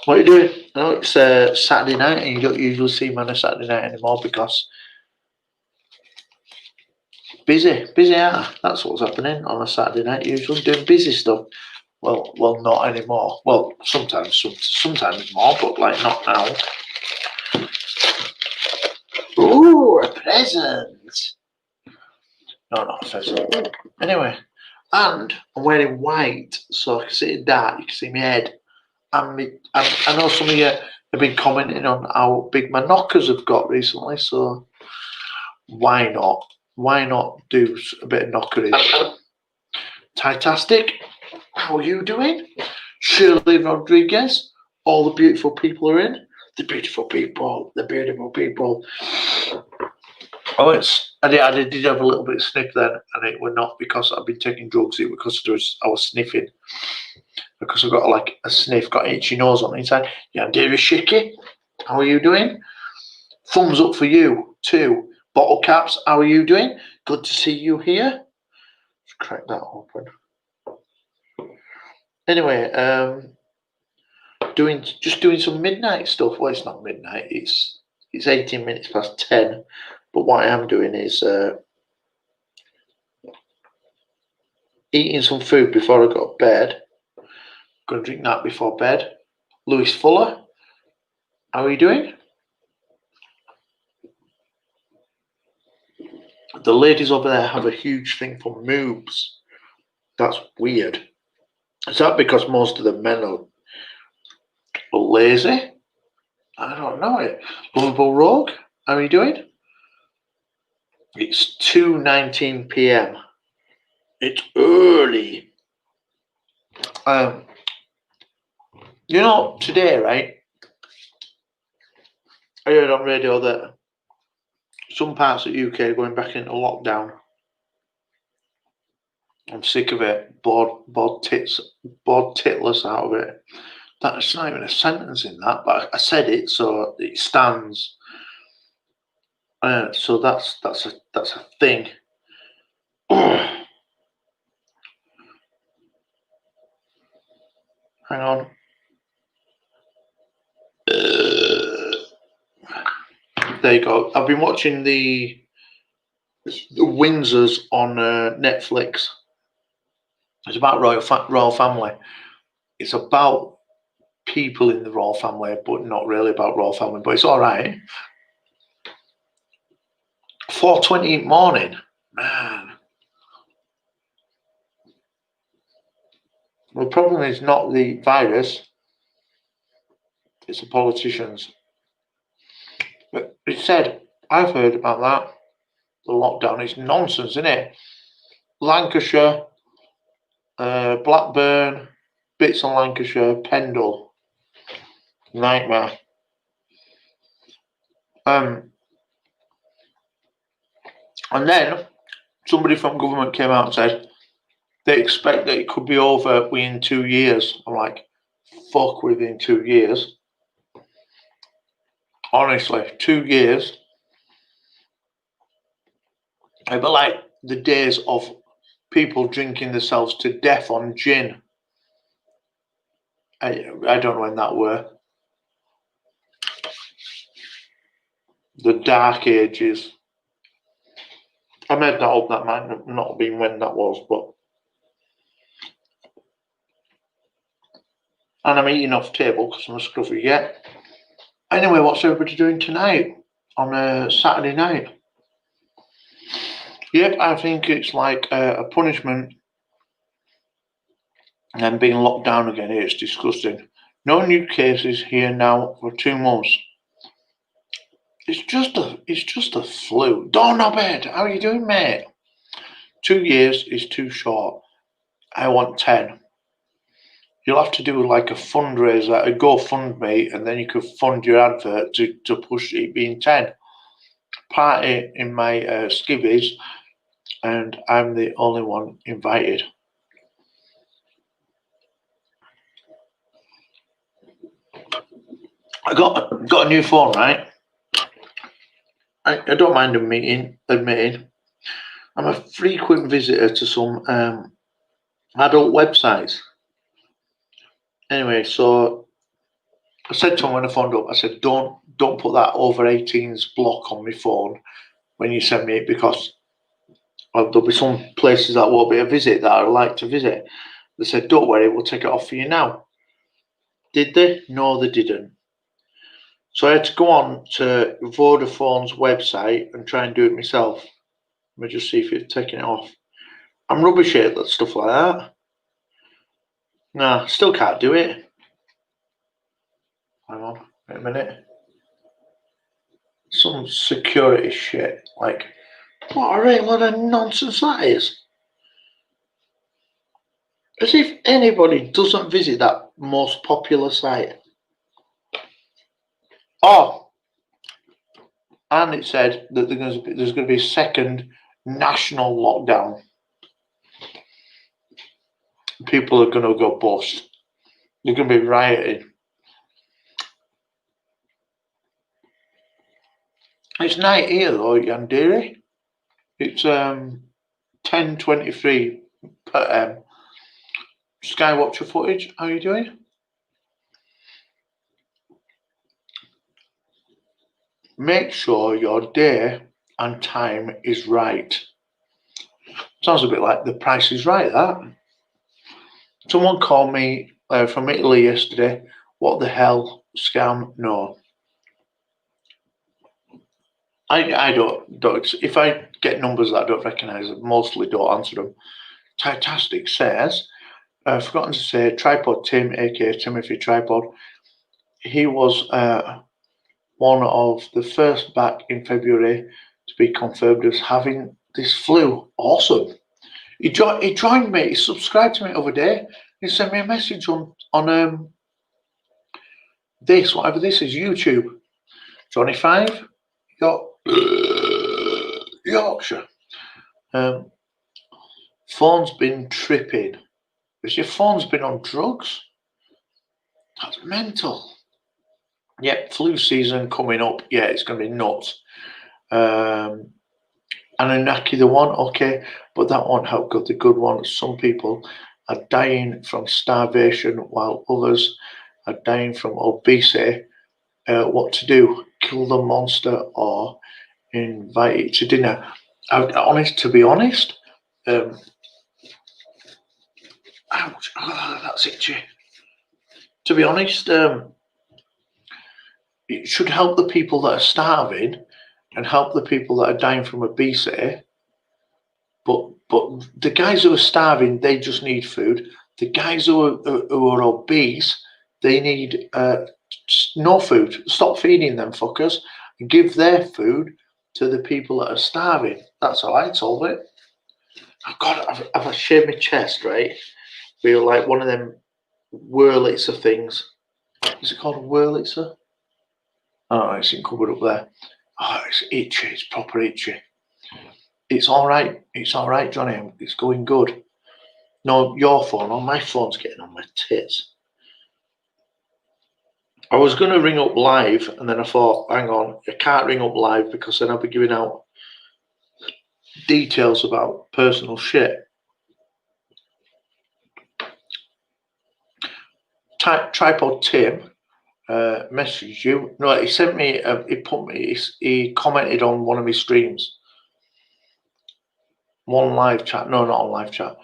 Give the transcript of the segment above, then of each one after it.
What are you doing? I know it's Saturday night and you don't usually see me on a Saturday night anymore because busy, aren't I? That's what's happening on a Saturday night. Usually doing busy stuff. Well, not anymore. Well, sometimes more, but like not now. Ooh, a present. No, not a present. Anyway, and I'm wearing white, so I can see it dark. You can see my head. And I know some of you have been commenting on how big my knockers have got recently, so why not? Why not do a bit of knockery? Titastic, how are you doing? Shirley Rodriguez, all the beautiful people are in. The beautiful people, the beautiful people. Oh, I did have a little bit of sniff then, and it were not because I've been taking drugs. It was because I was sniffing. Because I've got like a sniff, got an itchy nose on the inside. Yeah, dear Shicky, how are you doing? Thumbs up for you too. Bottle caps, how are you doing? Good to see you here. Let's crack that open. Anyway, doing some midnight stuff. Well, it's not midnight. It's 18 minutes past 10. But what I am doing is eating some food before I go to bed. Gonna drink that before bed. Lewis Fuller, how are you doing? The ladies over there have a huge thing for moobs. That's weird. Is that because most of the men are lazy? I don't know it. Lovable Rogue, how are you doing? It's 2:19 p.m. It's early. You know, today, right? I heard on radio that some parts of the UK are going back into lockdown. I'm sick of it. Bored titless out of it. That's not even a sentence in that, but I said it, so it stands. So that's a thing. Hang on. There you go. I've been watching the Windsors on Netflix. It's about royal family. It's about people in the royal family, but not really about royal family. But it's all right. 4:20 morning, man. The problem is not the virus; it's the politicians. But it said, I've heard about that. The lockdown is nonsense, isn't it? Lancashire, Blackburn, bits of Lancashire, Pendle, nightmare. And then somebody from government came out and said they expect that it could be over within 2 years. I'm like, fuck, within 2 years. Honestly, 2 years. It'd be like the days of people drinking themselves to death on gin. I don't know when that were. The dark ages. I made that up, that might not have been when that was, but. And I'm eating off the table because I'm a scruffy yet. Anyway, what's everybody doing tonight on a Saturday night? Yep, I think it's like a punishment and then being locked down again. It's disgusting. No new cases here now for 2 months. It's just a flu. Dawn Abed, how are you doing, mate? 2 years is too short. I want 10. You'll have to do like a fundraiser, a GoFundMe, and then you could fund your advert to push it being 10. Party in my skivvies, and I'm the only one invited. I got a new phone, right? I don't mind admitting I'm a frequent visitor to some adult websites. Anyway, so I said to him when I phoned up, I said, don't put that over 18s block on my phone when you send me it, because there'll be some places that won't be a visit that I'd like to visit. They said, don't worry, we'll take it off for you now. Did they? No, they didn't. So I had to go on to Vodafone's website and try and do it myself. Let me just see if it's taken it off. I'm rubbish at that stuff like that. Nah, still can't do it. Hang on, wait a minute. Some security shit. Like, what a lot of nonsense that is. As if anybody doesn't visit that most popular site. Oh, and it said that there's going to be a second national lockdown. People are going to go bust. They're going to be rioting. It's night here though, Yandere. It's 10:23 p.m. Skywatcher footage. How are you doing? Make sure your day and time is right. Sounds a bit like The Price is Right, that. Someone called me from Italy yesterday. What the hell? Scam? No. I don't. If I get numbers that I don't recognise, I mostly don't answer them. Titastic says, I've forgotten to say, Tripod Tim, aka Timothy Tripod. He was one of the first back in February to be confirmed as having this flu. Awesome. He joined me. He subscribed to me the other day. He sent me a message on this, whatever this is, YouTube. Johnny 5, Yorkshire. Phone's been tripping. Has your phone's been on drugs? That's mental. Yep, flu season coming up. Yeah, it's going to be nuts. Anunnaki, the one, okay, but that won't help good. The good one, some people are dying from starvation while others are dying from obesity. What to do? Kill the monster or invite it to dinner? To be honest, ouch, that's itchy. To be honest, it should help the people that are starving and help the people that are dying from obesity. But the guys who are starving, they just need food. The guys who are obese, they need no food. Stop feeding them fuckers and give their food to the people that are starving. That's how I solve it. Oh God, I've shaved my chest, right? Feel like one of them Wurlitzer things. Is it called a Wurlitzer? Oh, it's in cupboard up there. Oh, it's itchy. It's proper itchy. It's all right. It's all right, Johnny. It's going good. No, your phone. Oh, my phone's getting on my tits. I was going to ring up live, and then I thought, hang on, I can't ring up live because then I'll be giving out details about personal shit. Tripod Tim messaged you. No, he sent me. He commented on one of my streams. One live chat. No, not on live chat.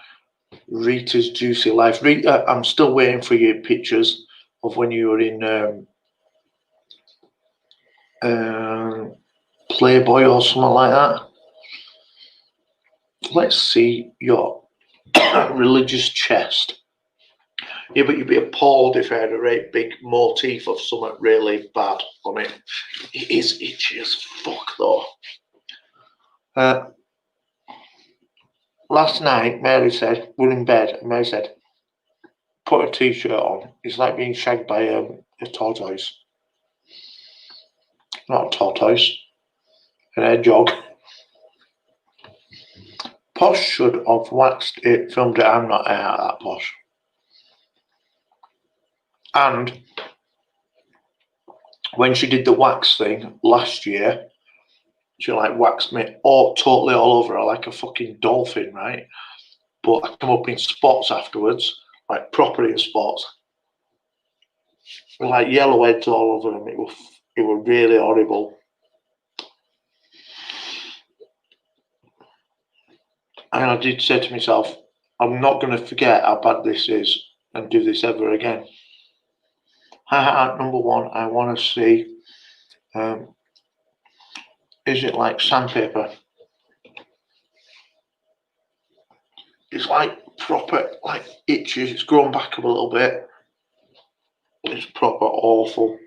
Rita's Juicy Life. Rita, I'm still waiting for your pictures of when you were in Playboy or something like that. Let's see your religious chest. Yeah, but you'd be appalled if I had a great big motif of something really bad on it. It is itchy as fuck, though. Last night, Mary said, we're in bed, and Mary said, put a t-shirt on. It's like being shagged by a tortoise. Not a tortoise. An hedgehog. Posh should have waxed it, filmed it. I'm not that posh. And when she did the wax thing last year, she like waxed me totally all over her like a fucking dolphin, right? But I come up in spots afterwards, like proper in spots. like yellow heads all over them. It was really horrible. And I did say to myself, I'm not going to forget how bad this is and do this ever again. Number one, I want to see, is it like sandpaper? It's like proper, like itches. It's grown back up a little bit. It's proper awful.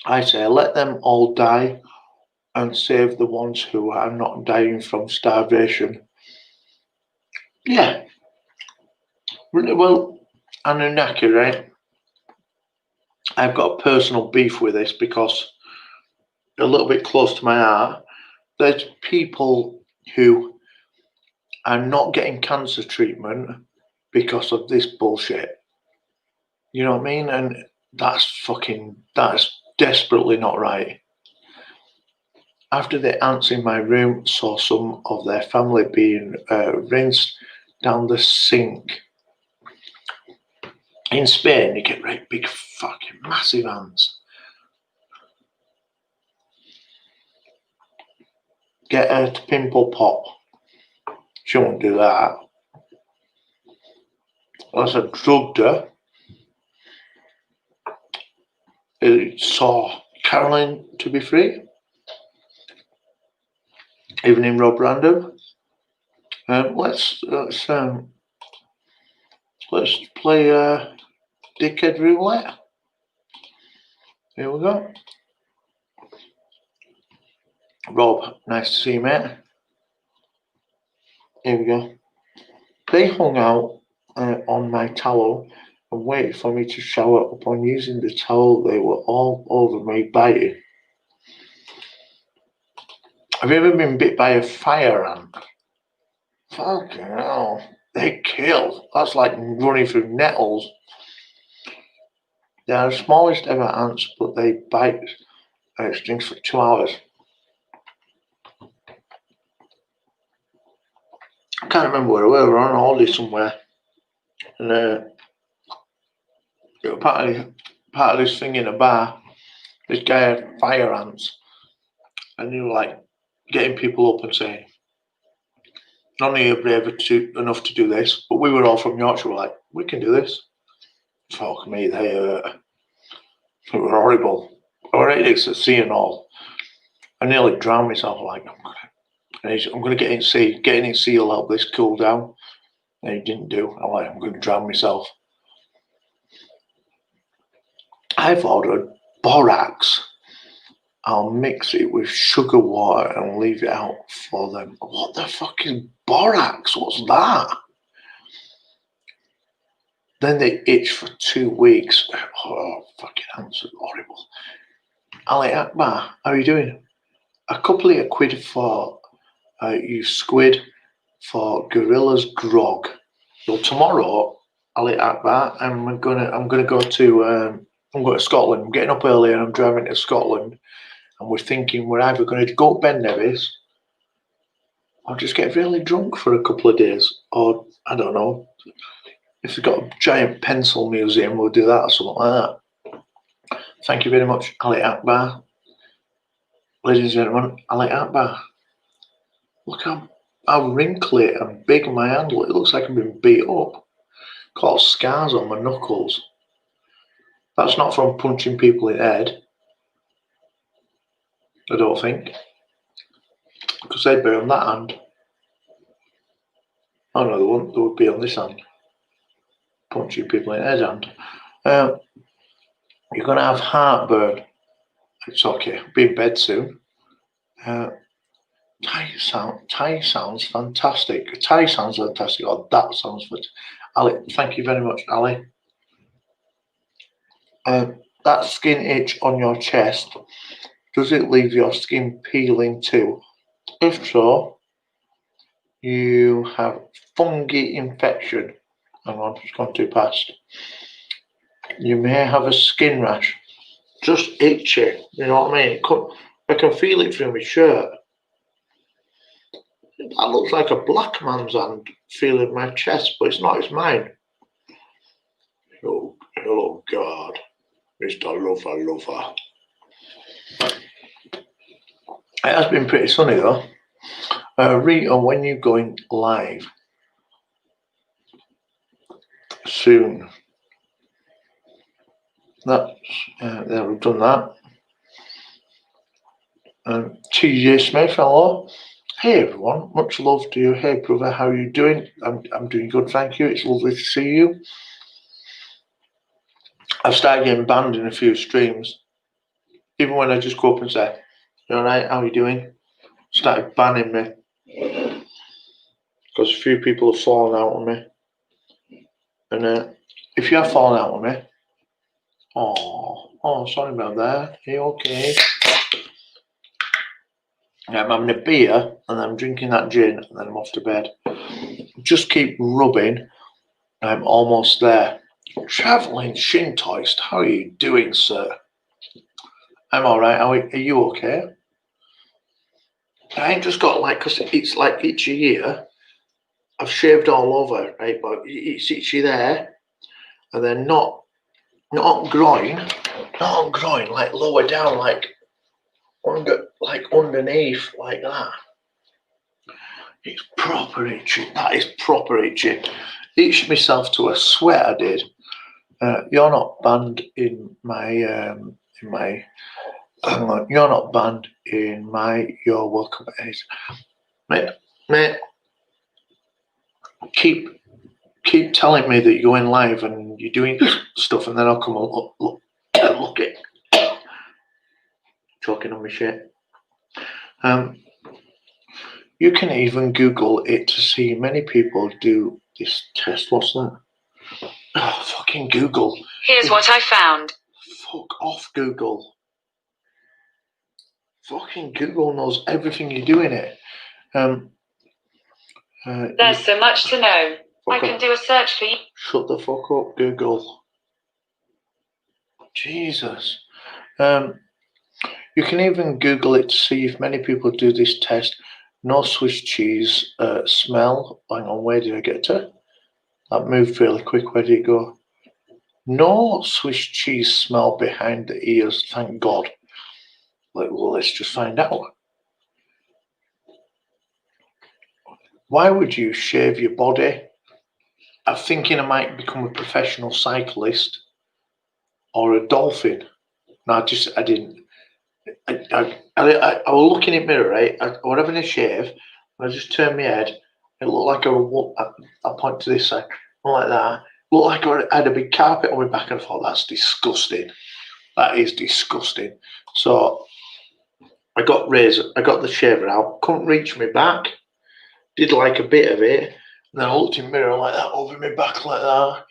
I say let them all die and save the ones who are not dying from starvation. Yeah. Well, Anunnaki, right? I've got a personal beef with this because a little bit close to my heart. There's people who are not getting cancer treatment because of this bullshit. You know what I mean? And that's desperately not right. After the ants in my room saw some of their family being rinsed down the sink. In Spain, you get right big fucking massive ants. Get her to pimple pop. She won't do that. Unless I drugged her. It saw Caroline to be free. Evening Rob Random. Let's play Dickhead Roulette. Here we go. Rob, nice to see you, mate. Here we go. They hung out on my towel and waited for me to shower. Upon using the towel, they were all over me, biting. Have you ever been bit by a fire ant? Fucking hell. They kill. That's like running through nettles. They are the smallest ever ants, but they bite and it stings for 2 hours. I can't remember where we were on holiday somewhere. And it was part of this thing in a bar. This guy had fire ants. And he was like getting people up and saying, none of you are brave enough to do this. But we were all from Yorkshire. We're like, we can do this. Fuck me, they were horrible. Or idiots at sea and all. I nearly drowned myself. Like, I'm going to get in sea. Getting in sea will help this cool down. And he didn't do. I'm like, I'm going to drown myself. I've ordered borax. I'll mix it with sugar water and leave it out for them. What the fuck is borax? What's that? Then they itch for 2 weeks. Oh, fucking ants are horrible. Ali Akbar, how are you doing? A couple of quid for you squid for Gorilla's grog. Well, tomorrow, Ali Akbar, I'm gonna go to I'm going to Scotland. I'm getting up early and I'm driving to Scotland. And we're thinking we're either going to go to Ben Nevis or just get really drunk for a couple of days. Or, I don't know, if they've got a giant pencil museum, we'll do that or something like that. Thank you very much, Ali Akbar. Ladies and gentlemen, Ali Akbar. Look how wrinkly and big my handle. It looks like I've been beat up. Got scars on my knuckles. That's not from punching people in the head. I don't think. Because they'd be on that hand. Oh no, they wouldn't. They would be on this hand. Punching people in the head hand. You're going to have heartburn. It's okay. I'll be in bed soon. Thai sounds fantastic. Thai sounds fantastic. Or that sounds fantastic. Ali, thank you very much, Ali. That skin itch on your chest, does it leave your skin peeling too? If so, you have fungi infection. Hang on, it's gone too fast. You may have a skin rash. Just itchy, you know what I mean? I can feel it through my shirt. That looks like a black man's hand feeling my chest, but it's not, it's mine. Oh God, Mr. Lover. It has been pretty sunny though. Rita, when you going live soon? That's there, we've done that. TJ Smith, hello. Hey everyone, much love to you. Hey brother, how are you doing? I'm doing good, thank you. It's lovely to see you. I've started getting banned in a few streams. Even when I just go up and say, you alright, how are you doing? Started banning me. Because a few people have fallen out on me. And if you have fallen out on me, oh, sorry about that. Are you okay? I'm having a beer and I'm drinking that gin and then I'm off to bed. Just keep rubbing. I'm almost there. Travelling Shintoist, how are you doing, sir? I'm alright. Are you okay? I ain't just got like, because it's like each year, I've shaved all over, right? But it's itchy there, and then not on groin, like lower down, like underneath, like that. It's proper itchy. That is proper itchy. Itched myself to a sweat. I did. You're not banned in my you're not banned in my. You're welcome. Mate. Keep telling me that you're going live and you're doing stuff, and then I'll come and look it. Talking on my shit. You can even Google it to see many people do this test. What's that? Oh, fucking Google. Here's what I found. Fuck off, Google. Fucking Google knows everything you do in it. There's so much to know. I can do a search for you. Shut the fuck up, Google. Jesus. You can even Google it to see if many people do this test. No Swiss cheese smell. Hang on, where did I get to? That moved fairly quick. Where did it go? No Swiss cheese smell behind the ears. Thank God. Well, let's just find out. Why would you shave your body? I'm thinking I might become a professional cyclist or a dolphin. No, I didn't. I was looking in the mirror, right? I was having a shave, and I just turned my head. It looked like I point to this side, like that. It looked like I had a big carpet on my back, and I thought, that's disgusting. That is disgusting. So I got the shaver out, couldn't reach my back, did like a bit of it, and then I looked in the mirror like that, over my back like that,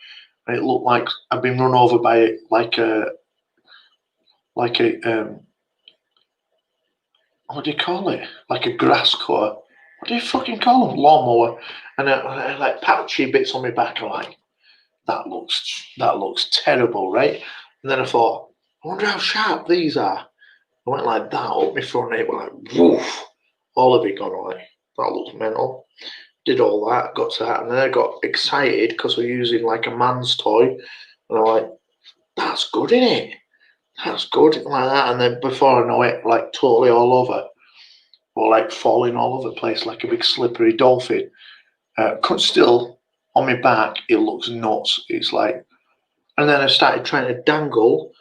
and it looked like I'd been run over by it, like a what do you call it? Like a grass cutter. What do you fucking call them? Lawnmower. And I like patchy bits on my back. I'm like, that looks terrible, right? And then I thought, I wonder how sharp these are. I went like that up my front, and it went like woof. All of it gone away. That looks mental. Did all that, got to that, and then I got excited because we're using like a man's toy. And I'm like, that's good, innit? That's good, like that. And then before I know it, like totally all over. Or like falling all over the place like a big slippery dolphin. Still on my back, it looks nuts. It's like, and then I started trying to dangle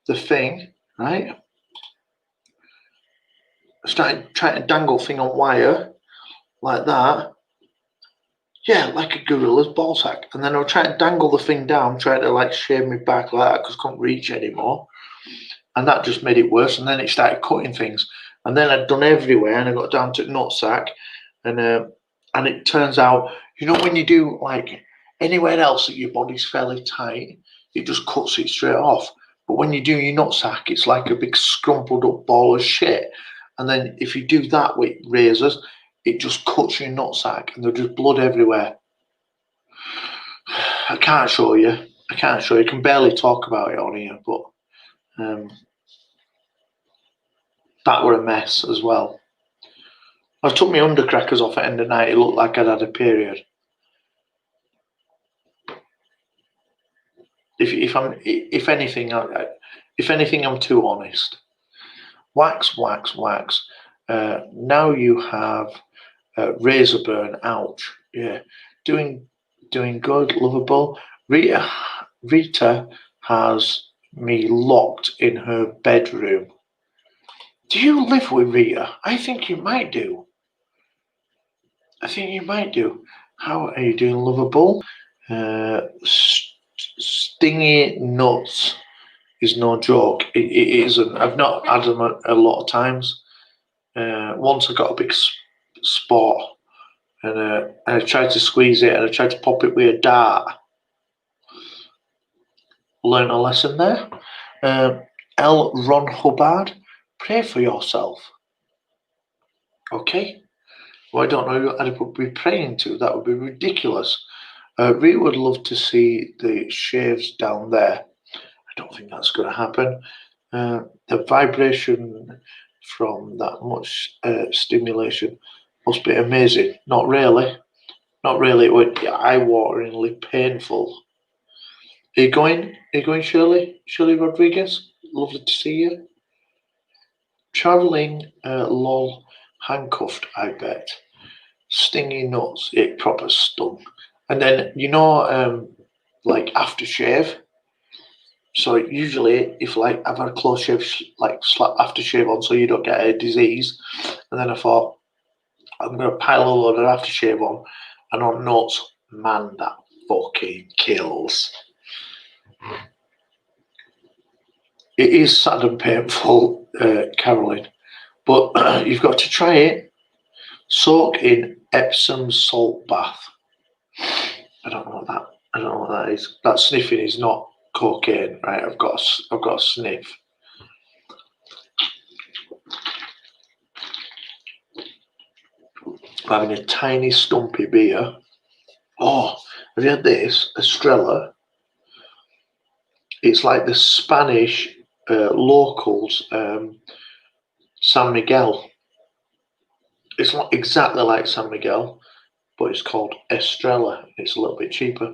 the thing, right? I started trying to dangle thing on wire like that. Yeah, like a gorilla's ball sack. And then I was trying to dangle the thing down, trying to like shave me back like that because I couldn't reach anymore. And that just made it worse. And then it started cutting things. And then I'd done everywhere, and I got down to nutsack, and it turns out, you know, when you do like anywhere else that your body's fairly tight, it just cuts it straight off. But when you do your nutsack, it's like a big scrumpled up ball of shit. And then if you do that with razors, it just cuts your nutsack, and there's just blood everywhere. I can't show you. I can barely talk about it on here, but that were a mess as well. I took my undercrackers off at the end of the night. It looked like I'd had a period. if anything, I'm too honest. Wax, wax, wax. Now you have razor burn. Ouch. Yeah, doing good. Lovable. Rita has me locked in her bedroom. Do you live with Rita? I think you might do. How are you doing, lovable? Stingy nuts is no joke. It isn't. I've not had them a lot of times. Once I got a big spot, and I tried to squeeze it, and I tried to pop it with a dart. Learn a lesson there. L. Ron Hubbard, pray for yourself. Okay. Well, I don't know who I'd be praying to. That would be ridiculous. Rita would love to see the shaves down there. I don't think that's going to happen. The vibration from that much stimulation must be amazing. Not really. It would be eye-wateringly painful. Are you going, Shirley? Shirley Rodriguez? Lovely to see you. Traveling, lol, handcuffed, I bet. Stingy nuts, it proper stung. And then, like aftershave. So usually, if like I've had a close shave, like slap aftershave on so you don't get a disease. And then I thought, I'm going to pile a load of aftershave on. And on nuts, man, that fucking kills. It is sad and painful, Caroline, but you've got to try it. Soak in Epsom salt bath. I don't know what that is. That sniffing is not cocaine, right? I've got a sniff. I'm having a tiny stumpy beer. Oh, have you had this? Estrella. It's like the Spanish locals San Miguel. It's not exactly like San Miguel, but it's called Estrella. It's a little bit cheaper.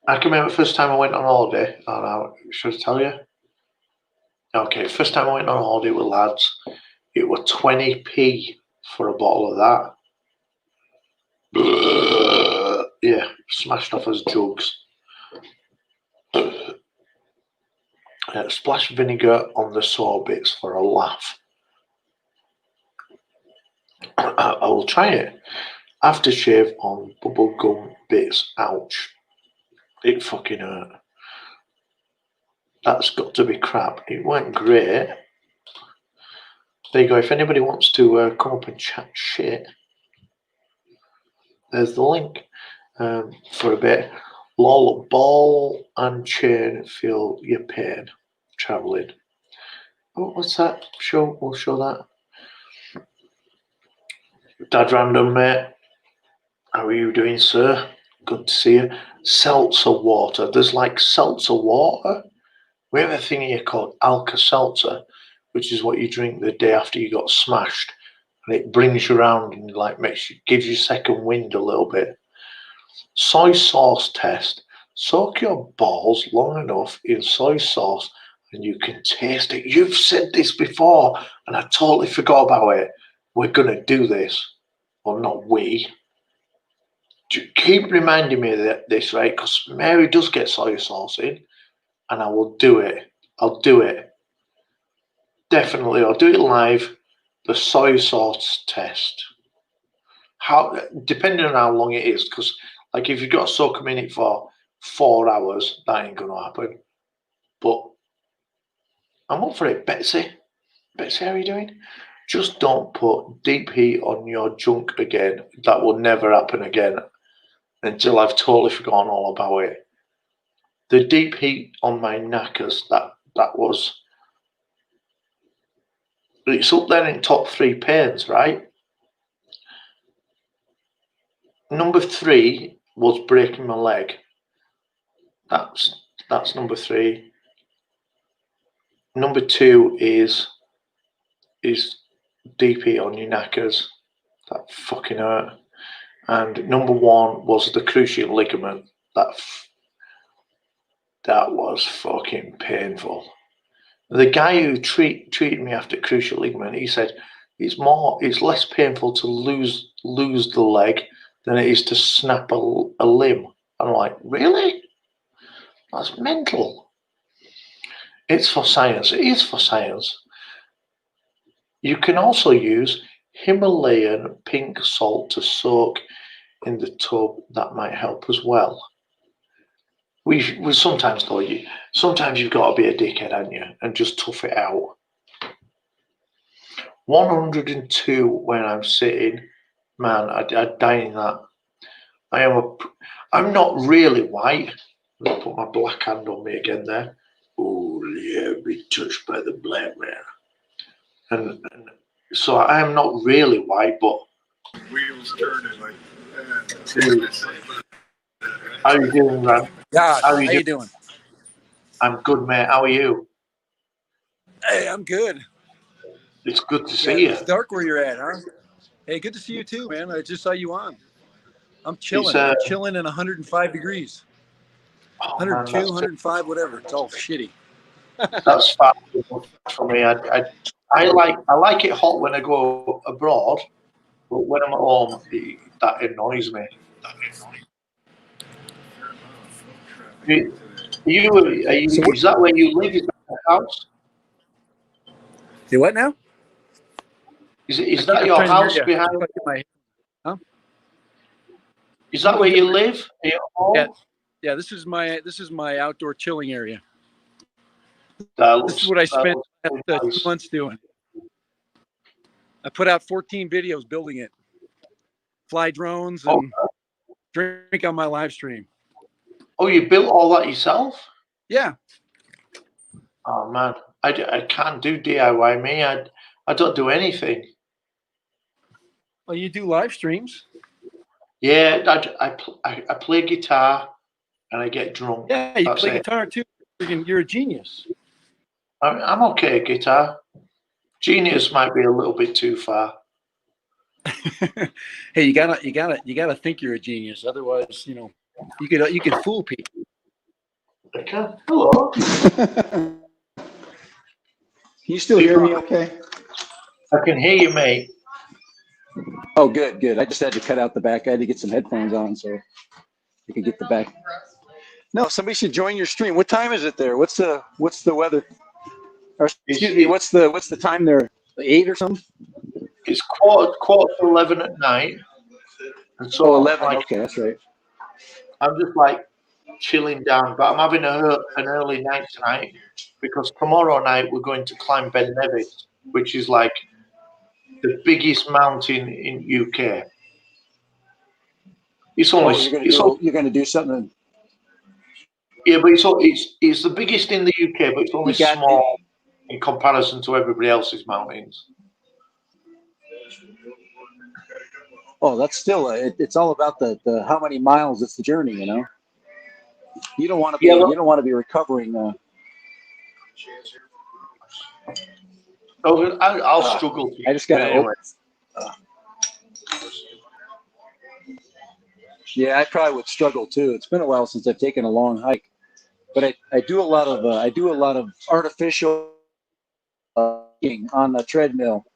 I can remember the first time I went on holiday. Oh no, should I tell you? Okay, first time I went on holiday with lads, it was 20p for a bottle of that. Yeah, smashed off as jugs. Splash vinegar on the sore bits for a laugh. I will try it. Aftershave on bubblegum bits. Ouch. It fucking hurt. That's got to be crap. It went great. There you go. If anybody wants to come up and chat shit, there's the link for a bit. Lol, ball and chain feel your pain. Travelling. Oh, what's that? We'll show that. Dad Random, mate. How are you doing, sir? Good to see you. Seltzer water. There's like seltzer water. We have a thing here called Alka-Seltzer, which is what you drink the day after you got smashed. And it brings you around and like gives you second wind a little bit. Soy sauce test. Soak your balls long enough in soy sauce and you can taste it. You've said this before and I totally forgot about it. We're going to do this. Well, not we. Keep reminding me of this, right? Because Mary does get soy sauce in and I will do it. I'll do it. Definitely. I'll do it live. The soy sauce test. Depending on how long it is, because like if you've got to soak them in it for 4 hours, that ain't gonna happen. But I'm up for it. Betsy, how are you doing? Just don't put deep heat on your junk again. That will never happen again until I've totally forgotten all about it. The deep heat on my knackers, that was, it's up there in top 3 pains, right? Number 3 was breaking my leg. That's number 3. Number 2 is DP on your knackers. That fucking hurt. And number 1 was the cruciate ligament. that was fucking painful. The guy who treated me after cruciate ligament, he said it's less painful to lose the leg than it is to snap a limb. I'm like, really? That's mental. It's for science. It is for science. You can also use Himalayan pink salt to soak in the tub. That might help as well. We sometimes though, sometimes you've got to be a dickhead, haven't you, and just tough it out. 102 when I'm sitting, man, I'd die in that. I'm not really white. Let's put my black hand on me again there. Oh yeah, be touched by the black man. And so I am not really white, but wheels turning like. How are you doing, man? Gosh, how you doing? I'm good, mate. How are you? Hey, I'm good. It's good to see you. It's dark where you're at, huh? Hey, good to see you too, man. I just saw you on. I'm chilling. I'm chilling in 105 degrees. 102, man, 105, whatever. It's all shitty. That's far for me. I like it hot when I go abroad, but when I'm at home, that annoys me. Is that where you live? Is that the house? You what now? Is that your house behind? Huh? Is that where you live? Yeah. This is my outdoor chilling area. This is what I spent 2 months doing. I put out 14 videos building it. Fly drones and drink on my live stream. Oh, you built all that yourself? Yeah. Oh man, I can't do DIY. Me, I don't do anything. Well, you do live streams. Yeah, I play guitar and I get drunk. Yeah, you play guitar too. You're a genius. I'm okay at guitar. Genius might be a little bit too far. Hey, you gotta think you're a genius. Otherwise, you could fool people. Okay. Hello. Can you still hear me okay? I can hear you, mate. Oh, good. I just had to cut out the back. I had to get some headphones on so I could get the back. No, somebody should join your stream. What time is it there? What's the weather? Or, excuse me, what's the time there? 8 or something? It's quarter to 11 at night. And so 11. Okay, that's right. I'm just like chilling down, but I'm having an early night tonight because tomorrow night we're going to climb Ben Nevis, which is like the biggest mountain in UK. It's only you're going to do something. Yeah, but it's the biggest in the UK, but it's only small in comparison to everybody else's mountains. Oh, that's still it's all about the how many miles. It's the journey, you know. You don't want to be recovering. I'll struggle. I just got anyway. Yeah, I probably would struggle too. It's been a while since I've taken a long hike, but I do a lot of artificial on the treadmill.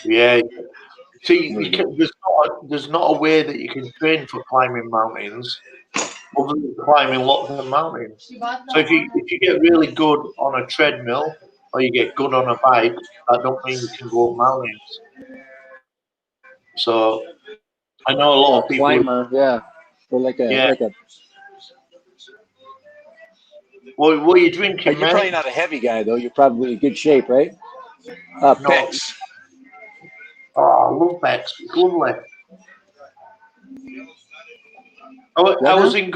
Yeah. See, there's not a way that you can train for climbing mountains other than climbing lots of mountains. So if you get really good on a treadmill or you get good on a bike, that don't mean you can go up mountains. So I know a lot of people. Climber, yeah, or like a. Well, what are you drinking, You're probably not a heavy guy though. You're probably in good shape, right? Pecs. Oh, I love pecs. It's lovely. I was in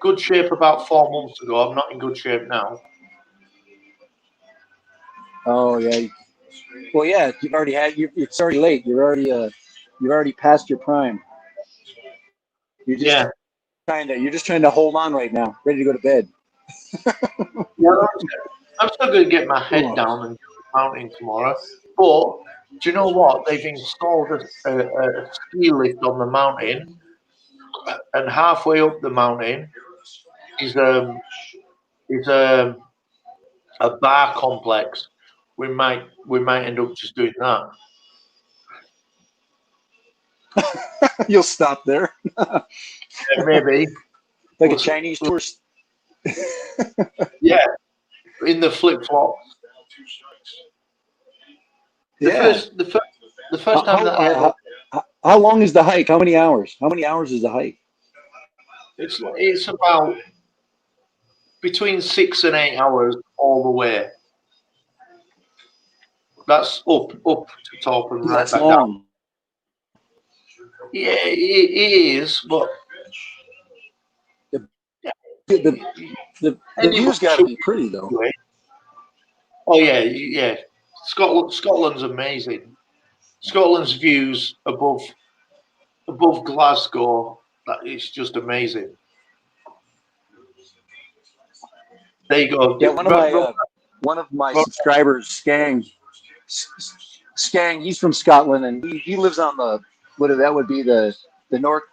good shape about 4 months ago. I'm not in good shape now. Oh yeah. Well, yeah. You've already it's already late. You're already past your prime. You're just trying to hold on right now, ready to go to bed. I'm still going to get my head down and do the mountain tomorrow. But do you know what? They've installed a ski lift on the mountain, and halfway up the mountain is a bar complex. We might end up just doing that. You'll stop there, Maybe. like a Chinese tourist. Yeah, in the flip flops. The Yeah. first, the first, the first time that I ever, How long is the hike? How many hours? How many hours is the hike? it's about between 6 and 8 hours all the way. That's up to top and right That's back down. long. Yeah, it is, but The yeah, the the anybody view's got to should be pretty though. do it. Oh yeah, yeah. Scotland's amazing. Scotland's views above Glasgow, that is just amazing. There you go. Yeah, one of my subscribers, Skang, he's from Scotland, and he lives on that would be the North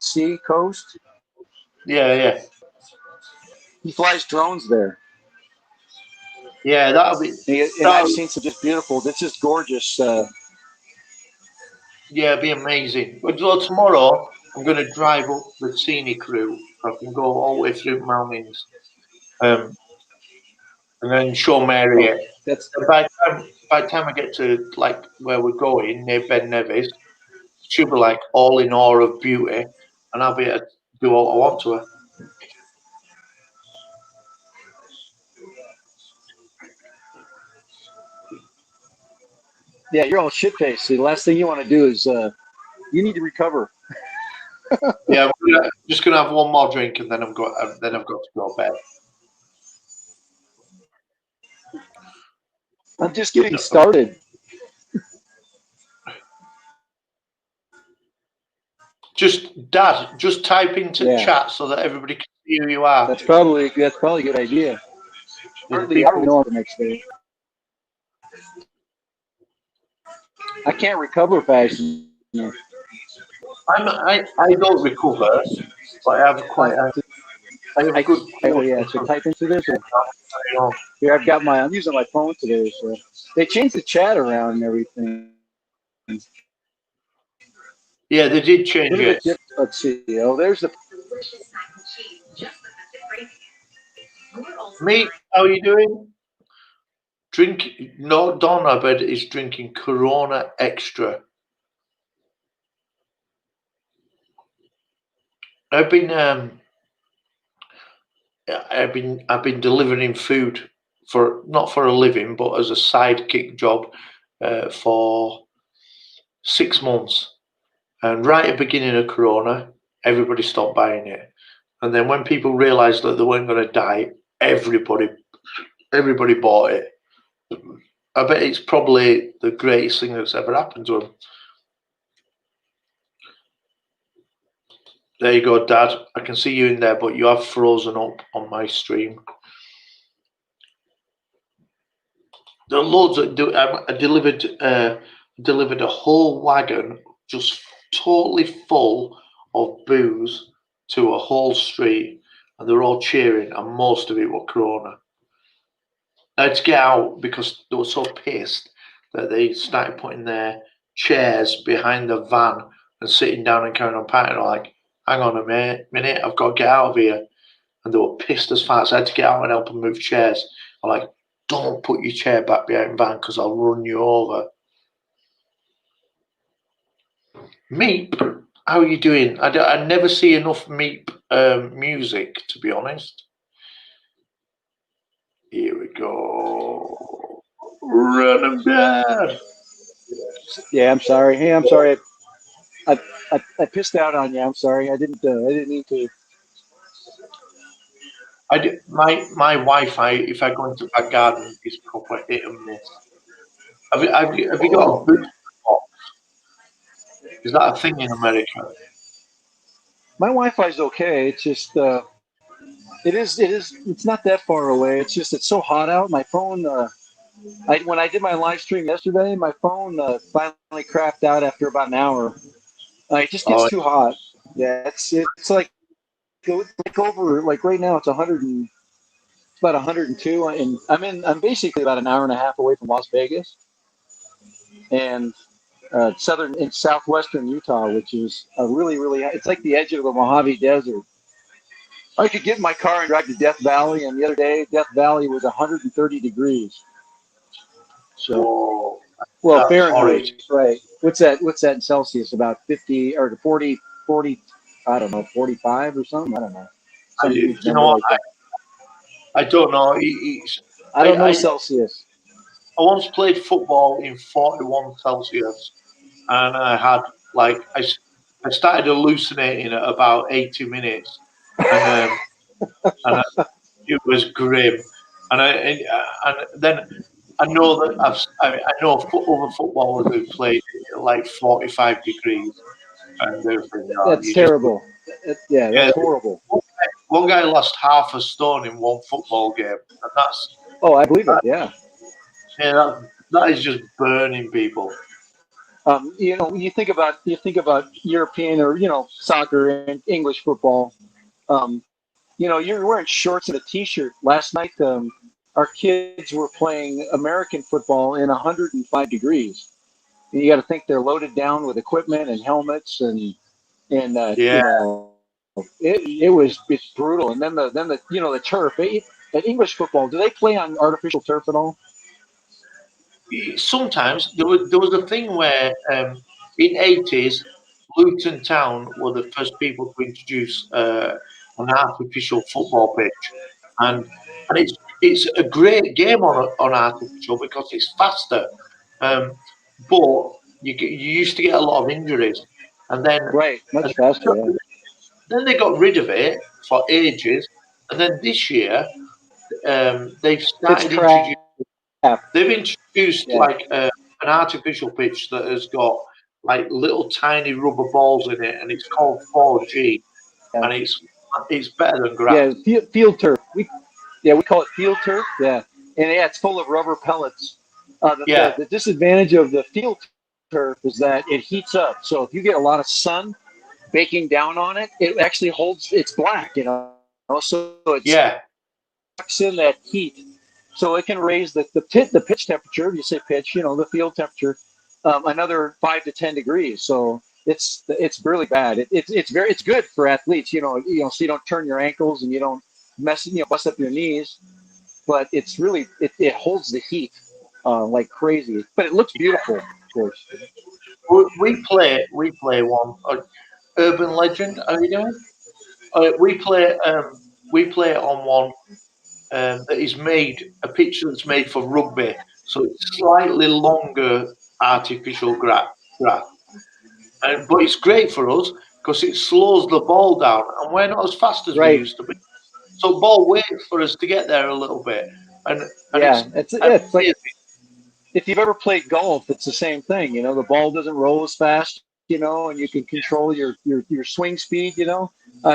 Sea coast. Yeah. He flies drones there, Yeah, and I've seen some just beautiful. It's just gorgeous. yeah, it'd be amazing. But tomorrow I'm going to drive up the scenic route. I can go all the way through the mountains, and then show Mary Oh, it. that's And by the time I get to like where we're going near Ben Nevis, she'll be like all in awe of beauty, and I'll be able to do what I want to her. yeah. You're all shit faced. The last thing you want to do is you need to recover. Yeah, just gonna have one more drink, and then I've got to go to bed. I'm just getting started. Just type into Yeah. chat so that everybody can see who you are. That's probably a good idea. Hardly ever know the next day. I can't recover fast. I don't recover, but I have a good. Oh yeah, so type into this. Here, I'm using my phone today, so they changed the chat around and everything. Yeah, they did change it. Let's see. Oh, there's the. Me, how are you doing? No, Don, I bet is drinking Corona Extra. I've been I've been delivering food for not for a living, but as a sidekick job for 6 months. And right at the beginning of Corona, everybody stopped buying it. And then when people realised that they weren't going to die, everybody bought it. I bet it's probably the greatest thing that's ever happened to them. There you go, Dad. I can see you in there, but you have frozen up on my stream. There are loads of. I delivered a whole wagon, just totally full of booze, to a whole street, and they're all cheering, and most of it were Corona. I had to get out because they were so pissed that they started putting their chairs behind the van and sitting down and carrying on partying. I'm like, hang on a minute, I've got to get out of here. And they were pissed as far as I had to get out and help them move chairs. I'm like, don't put your chair back behind the van because I'll run you over. Meep, how are you doing? I never see enough Meep music, to be honest. Here we go. Run bad. Yeah, I'm sorry. Hey, I'm sorry. I pissed out on you. I'm sorry. I didn't mean to. My Wi-Fi, if I go into my garden, is proper hit and miss. Have you got a booster box? Is that a thing in America? My Wi-Fi's okay. It's just it's not that far away. It's so hot out. My phone when I did my live stream yesterday, my phone finally crapped out after about an hour. It just gets too hot. Yeah, it's like over like right now it's 100 and it's about 102, and I'm basically about an hour and a half away from Las Vegas and southern and southwestern Utah, which is a really it's like the edge of the Mojave Desert. I could get in my car and drive to Death Valley, and the other day Death Valley was 130 degrees. So, Whoa, well, that's horrid. Fahrenheit, right? What's that in Celsius? About 50 or 40. I don't know, 45 or something. I don't know, some Do huge you know number what? like that. I don't know. I I, don't know I Celsius. I once played football in 41 Celsius, and I had like I started hallucinating at about 80 minutes, and and it was grim. And then I know that I know other footballers who played at like 45 degrees, and they're saying, "No, That's you just terrible. Yeah, yeah." that's horrible. One guy lost half a stone in one football game, and Oh, I believe it. that, Yeah. yeah, that is just burning people. You think about European or soccer and English football. Um, you're wearing shorts and a t-shirt. Last night, our kids were playing American football in 105 degrees. And you got to think they're loaded down with equipment and helmets and Yeah. it's brutal. And then the the turf. At English football, do they play on artificial turf at all? Sometimes there was a thing where in '80s, Luton Town were the first people to introduce an artificial football pitch, and it's a great game on artificial because it's faster, um, but you used to get a lot of injuries, and then Right, and much faster. Yeah, then they got rid of it for ages, and then this year they've it's started introducing. crap. They've introduced Yeah, like an artificial pitch that has got like little tiny rubber balls in it, and it's called 4G, yeah, and it's better than grass. yeah. Field turf. We call it field turf. Yeah, and yeah, it's full of rubber pellets. The Yeah, the disadvantage of the field turf is that it heats up. So if you get a lot of sun baking down on it, it actually holds. It's black. So it yeah, sucks in that heat. So it can raise the pitch temperature. If you say pitch, the field temperature, another 5 to 10 degrees. So it's really bad. It's good for athletes. So you don't turn your ankles and you don't bust up your knees. But it's really it holds the heat like crazy. But it looks yeah. beautiful, of course. We play one. Urban Legend. Are you doing? We play it on one that is made a pitch that's made for rugby, so it's slightly longer artificial grass. But it's great for us because it slows the ball down, and we're not as fast as we Right. used to be. So ball waits for us to get there a little bit, and Yeah. it's It's like amazing. if you've ever played golf, it's the same thing. The ball doesn't roll as fast, and you can control your swing speed.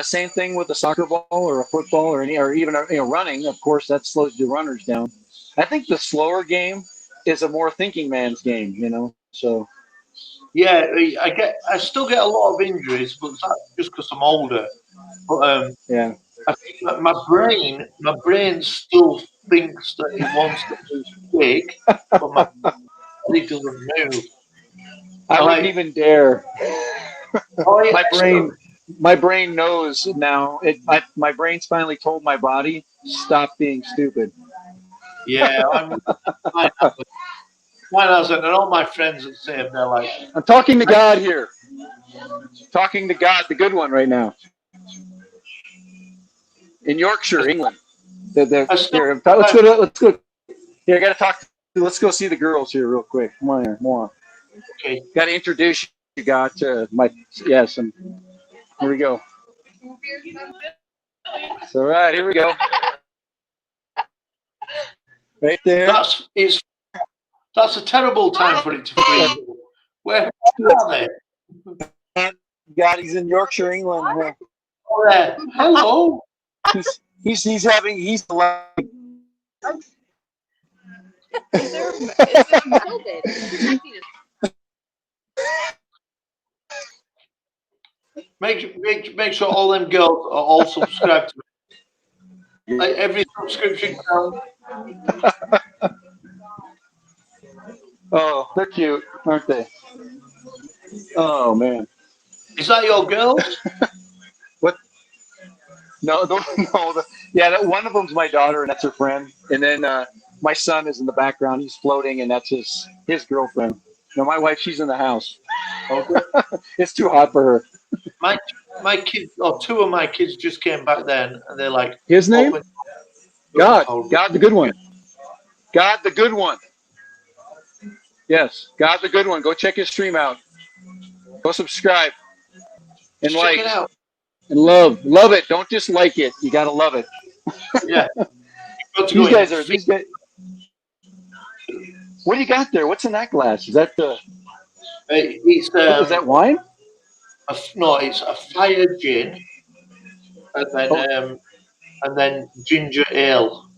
Same thing with a soccer ball or a football or even running. Of course, that slows the runners down. I think the slower game is a more thinking man's game. So Yeah, I still get a lot of injuries, but that's just because I'm older. But yeah, I think that my brain still thinks that it wants to move quick, but my body doesn't move. I I wouldn't like, even dare. oh yeah, my brain, my brain knows now. My brain's finally told my body stop being stupid. yeah, mine hasn't. Mine hasn't, and all my friends that say it, they're like, I'm talking to I, God here. Talking to God, the good one right now in Yorkshire, England. I still, Here, let's go. Let's go. Here, I got to talk. Let's go see the girls here real quick. Come on here, come on. okay. Got to introduce you, God, to my yes. And here we go. So, all right, here we go. Right there. That's a terrible time for it to freeze. Where are they? God, he's in Yorkshire, England. Oh, there. Hello. He's Make sure all them girls are all subscribed to me. Like every subscription count. Oh, they're cute, aren't they? Oh man. Is that your girls? What? No, no. Yeah, one of them's my daughter, and that's her friend. And then my son is in the background. He's floating, and that's his girlfriend. No, my wife, she's in the house. Okay. It's too hot for her. My my kids, or two of my kids, just came back then, and they're like, His name? open. God the good one. God the good one. Yes, God the good one. Go check his stream out. Go subscribe and Check like it out. and love it. Don't just like it. You gotta love it. Yeah. Got to go in. These guys. What do you got there? What's in that glass? Is that the? It's Is that wine? no, it's a fire gin, Oh, and then ginger ale.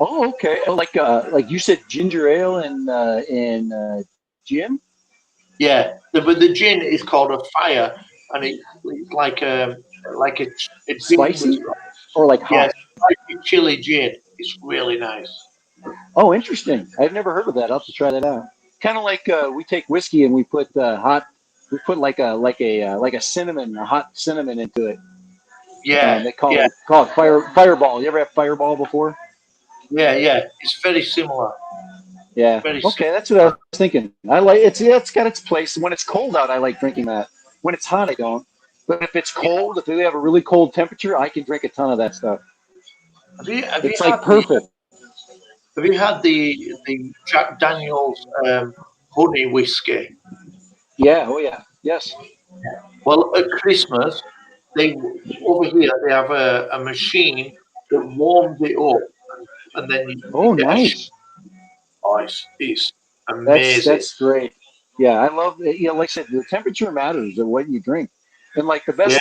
oh, okay. Oh, like you said, ginger ale and gin. Yeah, but the gin is called a fire, and it's like a gin with Spicy or like yeah, hot? spicy chili gin. It's really nice. Oh, interesting. I've never heard of that. I'll have to try that out. Kind of like we take whiskey and we put hot. We put like a cinnamon, a hot cinnamon into it. Yeah, They call yeah, it fireball. You ever have fireball before? yeah. It's very similar. Yeah. Very Okay, that's what I was similar. thinking. I like it's yeah, it's got its place. When it's cold out, I like drinking that. When it's hot, I don't. But if it's Yeah. cold, if we have a really cold temperature, I can drink a ton of that stuff. Have you It's like had the perfect. have you had the Jack Daniel's honey whiskey? Yeah. Oh yeah. Yes. Well, at Christmas, they over here they have a machine that warms it up, and then you Oh, get a shot. nice. Oh, it's That's amazing. that's great. Yeah, I love it. You know, like I said, the temperature matters of what you drink, and like Yeah,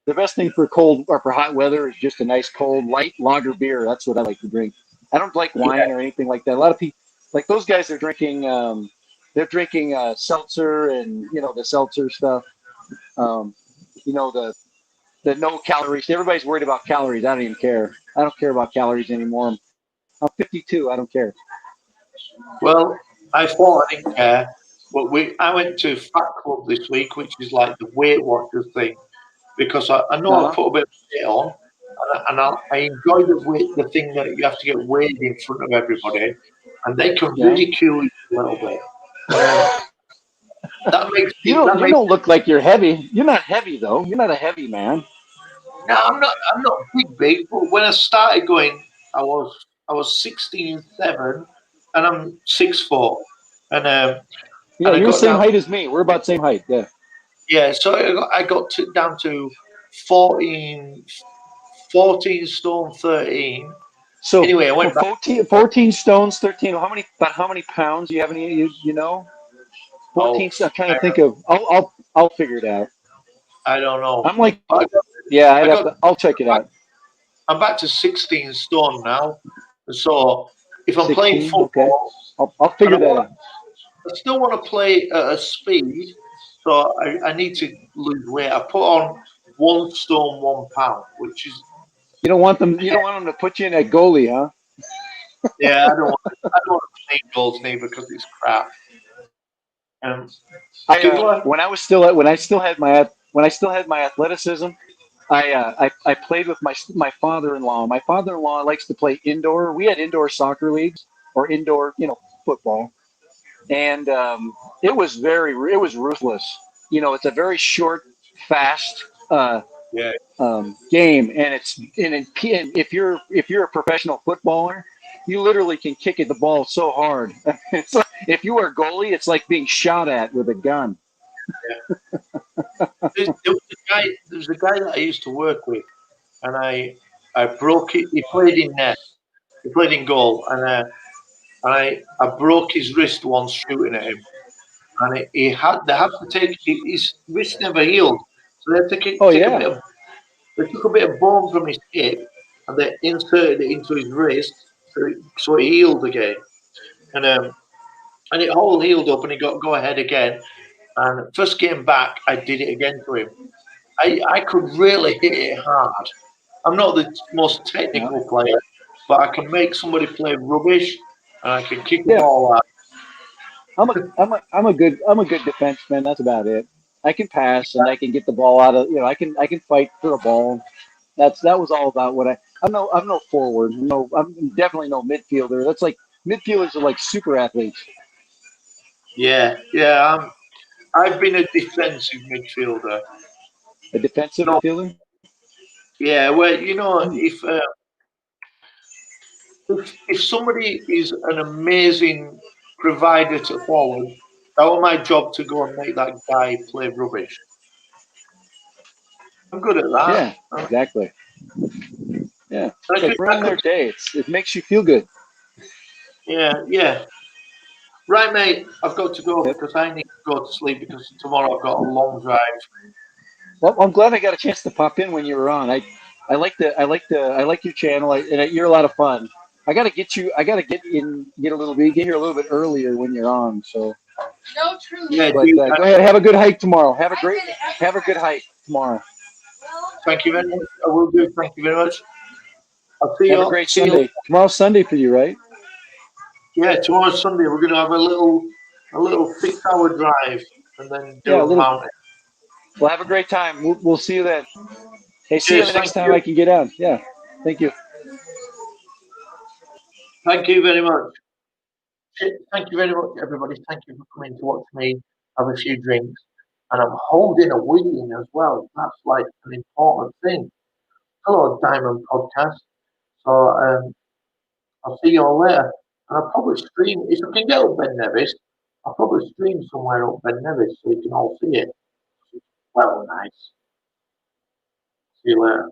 the best thing for cold or for hot weather is just a nice cold light lager beer. That's what I like to drink. I don't like yeah, wine or anything like that. A lot of people, like those guys, they're drinking seltzer and the seltzer stuff. Um, you know the no calories. Everybody's worried about calories. I don't even care. I don't care about calories anymore. I'm 52. I don't care. Well, I thought I didn't care, but I went to Fat Club this week, which is like the Weight Watchers thing, because I know I Uh-huh. put a bit of weight on, and I enjoy the thing that you have to get weighed in front of everybody, and they can Yeah. ridicule you a little bit, and that You makes don't look like you're heavy. You're not heavy though. You're not a heavy man. no, I'm not big, but when I started going, I was 16.7, and I'm 6'4", and um, Yeah, and I you're the got same down. height as me. We're about the same height. Yeah. Yeah, so I got down to 14, 14 stone 13. So Anyway, I for went back. 14 stones, 13. How many pounds? Do you have any? You know? Oh, 14. I'm trying to think of. I'll figure it out. I don't know. I'm like, But yeah. I got I'll check it out. I'm back to 16 stone now. So if I'm playing 16. Okay. football, I'll and figure that out. I still want to play at a speed, so I need to lose weight. I put on 1 stone 1 pound, which is You don't want them. You don't want them to put you in a goalie, huh? yeah. I don't want to play goals neither because it's crap. Good luck. When I was still at when I still had my athleticism, I played with my father-in-law. My father-in-law likes to play indoor. We had indoor soccer leagues or indoor football, and it was ruthless. It's a very short, fast Yeah, game, and and if you're a professional footballer, you literally can kick at the ball so hard. It's like, if you are a goalie, it's like being shot at with a gun. yeah. There was a guy that I used to work with, and I broke it. He played in net. He played in goal, and I broke his wrist once shooting at him, and they had to take his wrist never healed, so they had to Oh take a bit yeah, of they took a bit of bone from his hip and they inserted it into his wrist so it healed again, and it all healed up and he got go ahead again. And first game back, I did it again to him. I could really hit it hard. I'm not the most technical player, but I can make somebody play rubbish, and I can kick the Yeah, ball out. I'm a good defenseman. That's about it. I can pass and I can get the ball out of, I can fight for a ball. That was all about what I'm no forward. No, I'm definitely no midfielder. That's like midfielders are like super athletes. Yeah, yeah. I've been a defensive midfielder. A defensive No, midfielder. yeah. Well, Hmm. if somebody is an amazing provider to forward, that was my job to go and make that guy play rubbish. I'm good at that. Yeah, exactly. Yeah, it's I like could, I ruining their could, day. It makes you feel good. yeah, yeah. Right, mate. I've got to go Yep. because I need to go to sleep because tomorrow I've got a long drive. Well, I'm glad I got a chance to pop in when you were on. I like your channel, and you're a lot of fun. I got to get you. I got to get a little bit, get here a little bit earlier when you're on. So, Yeah, but dude. go ahead, have a good hike tomorrow. Have a good hike tomorrow. Thank you very much. I will do. Thank you very much. I'll see Have a you. great See you. Sunday. Tomorrow's Sunday for you, right? Yeah, tomorrow's Sunday. We're going to have a little 6 hour drive and then do Yeah, a a little. mountain. Well, have a great time. We'll see you then. Hey, see you Cheers. the next Thank time you. I can get on. Yeah, thank you. Thank you very much. Thank you very much, everybody. Thank you for coming to watch me have a few drinks. And I'm holding a wheeling as well. That's like an important thing. Hello, Diamond Podcast. So I'll see you all later. And I'll probably stream, if I can get up Ben Nevis, I'll probably stream somewhere up Ben Nevis so you can all see it. Well, nice. See you later.